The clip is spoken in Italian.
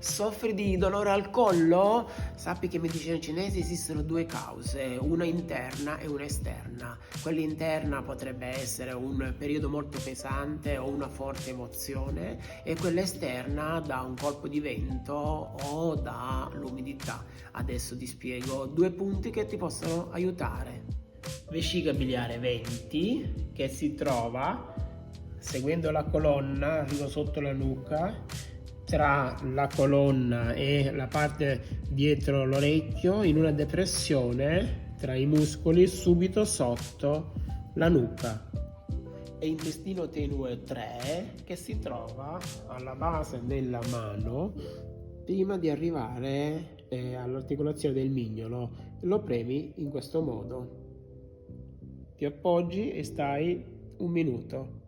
Soffri di dolore al collo? Sappi che in medicina cinese esistono due cause, una interna e una esterna. Quella interna potrebbe essere un periodo molto pesante o una forte emozione e quella esterna da un colpo di vento o dall'umidità. Adesso ti spiego due punti che ti possono aiutare. Vescica biliare 20 che si trova seguendo la colonna, arrivo sotto la nuca, tra la colonna e la parte dietro l'orecchio, in una depressione tra i muscoli subito sotto la nuca. E intestino tenue 3 che si trova alla base della mano prima di arrivare all'articolazione del mignolo. Lo premi in questo modo. Ti appoggi e stai un minuto.